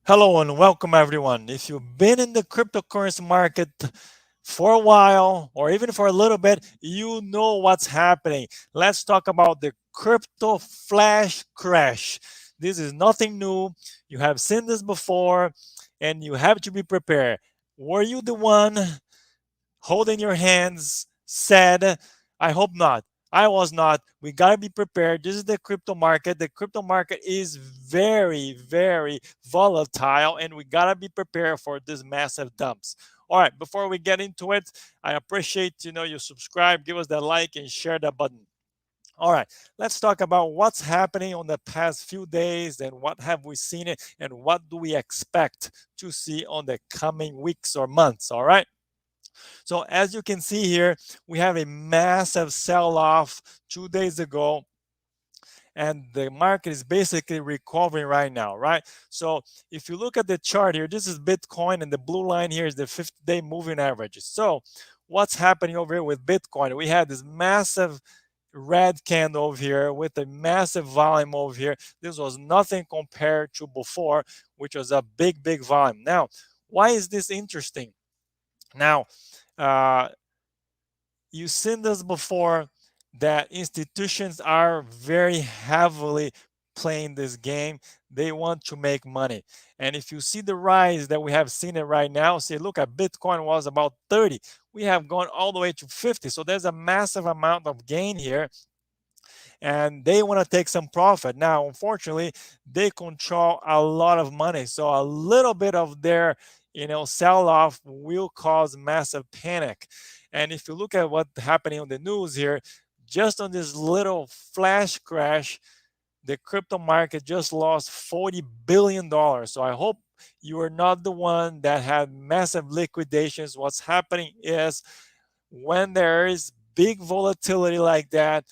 Hello and welcome everyone. If you've been in the cryptocurrency market for a while or even for a little bit, you know what's happening. Let's talk about the crypto flash crash. This is nothing new. You have seen this before and you have to be prepared. Were you the one holding your hands, said, I hope not. I was not. We got to be prepared. This is the crypto market. The crypto market is very, very volatile, and we got to be prepared for these massive dumps. All right, before we get into it, I appreciate you subscribe, give us that like, and share that button. All right, let's talk about what's happening on the past few days and what have we seen it and what do we expect to see on the coming weeks or months. All right. So as you can see here, we have a massive sell-off 2 days ago, and the market is basically recovering right now, right? So if you look at the chart here, this is Bitcoin, and the blue line here is the 50-day moving average. So what's happening over here with Bitcoin? We had this massive red candle over here with a massive volume over here. This was nothing compared to before, which was a big volume. Now, why is this interesting? Now, uh, you've seen this before, that institutions are very heavily playing this game. They want to make money. And if you see the rise that we have seen it right now, see, look at Bitcoin was about 30. We have gone all the way to 50. So there's a massive amount of gain here, and they want to take some profit. Now, unfortunately, they control a lot of money. So a little bit of their sell off will cause massive panic. And if you look at what's happening on the news here, just on this little flash crash, the crypto market just lost $40 billion. So I hope you are not the one that had massive liquidations. What's happening is, when there is big volatility like that,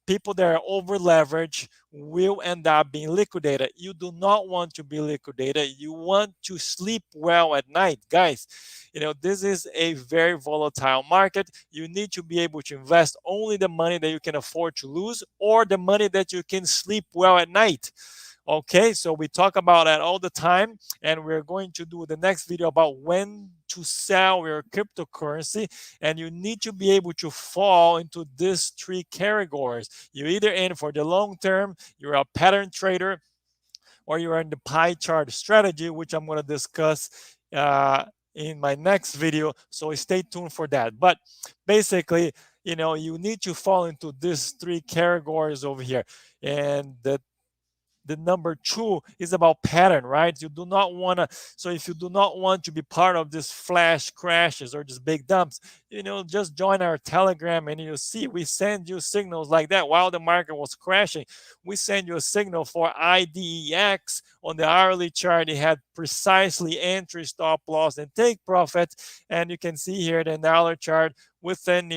people that are over leveraged will end up being liquidated. You do not want to be liquidated. You want to sleep well at night, guys. This is a very volatile market. You need to be able to invest only the money that you can afford to lose, or the money that you can sleep well at night. Okay, so we talk about that all the time, and we're going to do the next video about when to sell your cryptocurrency. And you need to be able to fall into these three categories. You're either in for the long term, you're a pattern trader, or you're in the pie chart strategy, which I'm going to discuss in my next video. So stay tuned for that. But basically, you need to fall into these three categories over here. And the number two is about pattern, right? You do not want to, so if you do not want to be part of this flash crashes or just big dumps, just join our Telegram, and you see we send you signals like that. While the market was crashing, we send you a signal for IDEX on the hourly chart. It had precisely entry, stop loss, and take profit. And you can see here the dollar chart within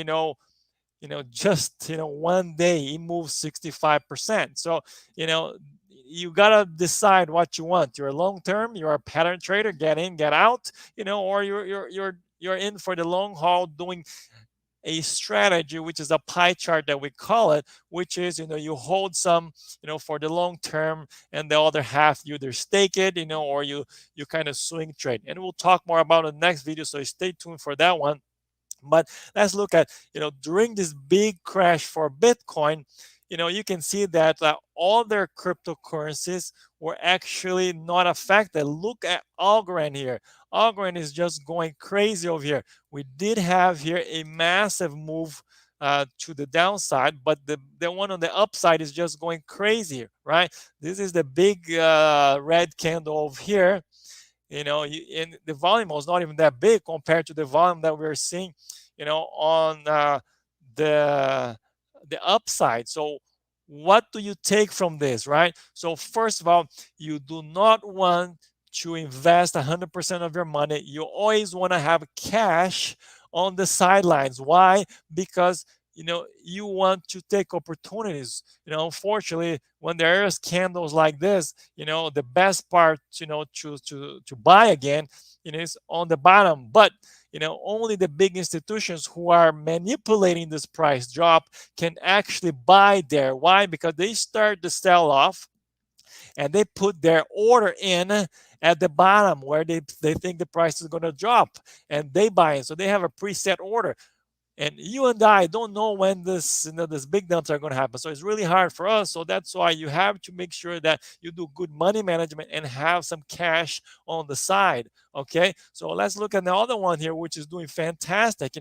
just one day it moves 65%. So you gotta decide what you want. You're long term, you're a pattern trader, get in, get out, or you're in for the long haul, doing a strategy, which is a pie chart that we call it, which is you hold some for the long term, and the other half you either stake it, or you kind of swing trade. And we'll talk more about it in the next video, so stay tuned for that one. But let's look at, during this big crash for Bitcoin, you can see that all their cryptocurrencies were actually not affected. Look at Algorand here. Algorand is just going crazy over here. We did have here a massive move to the downside, but the one on the upside is just going crazy, right? This is the big red candle over here. And the volume was not even that big compared to the volume that we're seeing on the upside. So what do you take from this, right? So first of all, you do not want to invest 100% of your money. You always want to have cash on the sidelines. Why? Because you want to take opportunities. Unfortunately, when there is candles like this, the best part to buy again is on the bottom. But only the big institutions who are manipulating this price drop can actually buy there. Why? Because they start the sell off, and they put their order in at the bottom where they think the price is going to drop, and they buy it. So they have a preset order, and you and I don't know when this big dumps are going to happen. So it's really hard for us. So that's why you have to make sure that you do good money management and have some cash on the side. Okay, so let's look at the other one here, which is doing fantastic.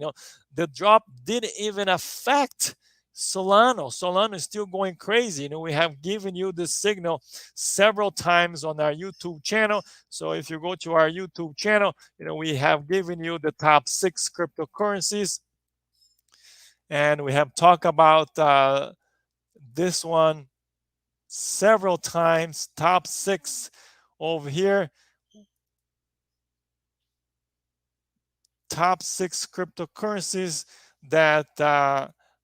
The drop didn't even affect Solana. Solana is still going crazy. We have given you this signal several times on our YouTube channel. So if you go to our YouTube channel, we have given you the top 6 cryptocurrencies, and we have talked about this one several times. Top 6 over here. Top 6 cryptocurrencies that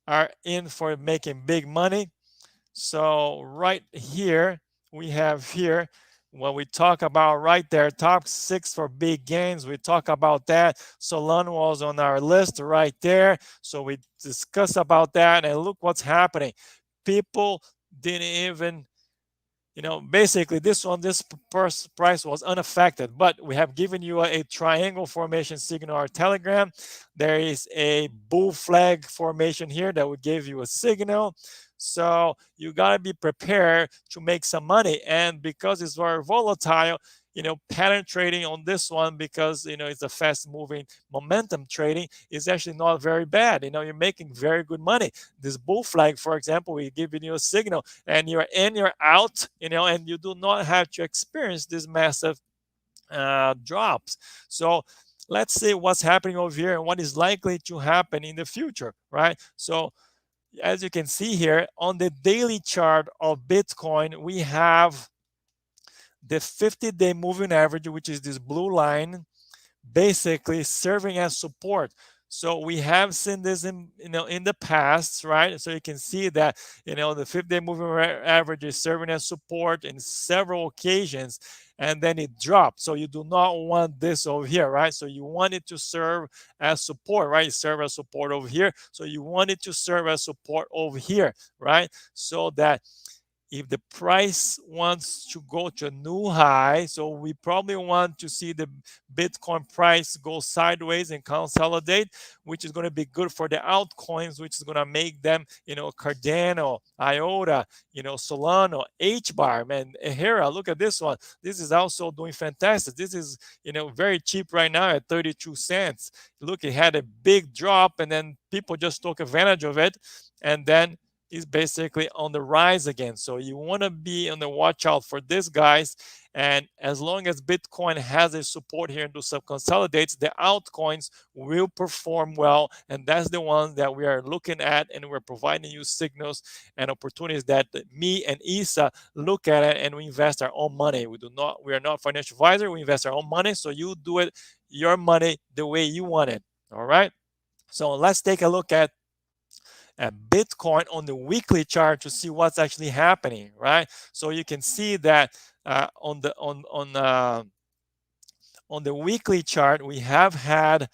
are in for making big money. So right here, we have here when we talk about right there, top 6 for big gains. We talk about that. Solana was on our list right there. So we discuss about that, and look what's happening. People didn't even, basically this price was unaffected, but we have given you a triangle formation signal on our Telegram. There is a bull flag formation here that would give you a signal. So you got to be prepared to make some money. And because it's very volatile, pattern trading on this one, because it's a fast moving momentum trading, is actually not very bad. You're making very good money. This bull flag, for example, we giving you a signal, and you're in, you're out, and you do not have to experience these massive drops. So let's see what's happening over here and what is likely to happen in the future, right? So as you can see here on the daily chart of Bitcoin, we have the 50-day moving average, which is this blue line, basically serving as support. So we have seen this in the past, right? So you can see that the 50-day moving average is serving as support in several occasions, and then it dropped. So you do not want this over here, right? So you want it to serve as support, right? Serve as support over here. So you want it to serve as support over here, right? So that if the price wants to go to a new high, so we probably want to see the Bitcoin price go sideways and consolidate, which is going to be good for the altcoins, which is going to make them, Cardano, IOTA, Solana, HBAR, man, Hera, look at this one. This is also doing fantastic. This is, very cheap right now at 32 cents. Look, it had a big drop, and then people just took advantage of it, and then is basically on the rise again. So you want to be on the watch out for this, guys. And as long as Bitcoin has a support here and do some consolidates, the altcoins will perform well. And that's the one that we are looking at, and we're providing you signals and opportunities that me and Isa look at it, and we invest our own money. We are not financial advisor. We invest our own money. So you do it, your money, the way you want it. All right. So let's take a look at Bitcoin on the weekly chart to see what's actually happening, right? So you can see that on the weekly chart, we have had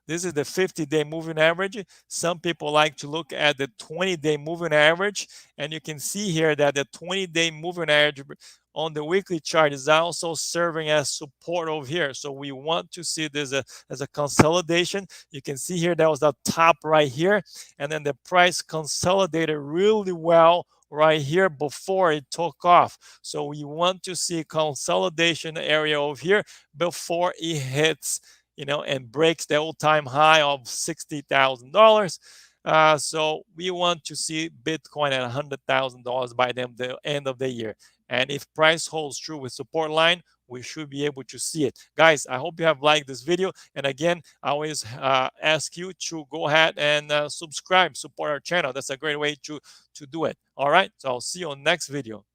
this is the 50-day moving average. Some people like to look at the 20-day moving average, and you can see here that the 20-day moving average on the weekly chart is also serving as support over here. So we want to see this as a consolidation. You can see here that was the top right here, and then the price consolidated really well right here before it took off. So we want to see consolidation area over here before it hits, and breaks the all-time high of $60,000. So we want to see Bitcoin at $100,000 by the end of the year. And if price holds true with support line, we should be able to see it. Guys, I hope you have liked this video. And again, I always ask you to go ahead and subscribe, support our channel. That's a great way to do it. All right, so I'll see you on next video.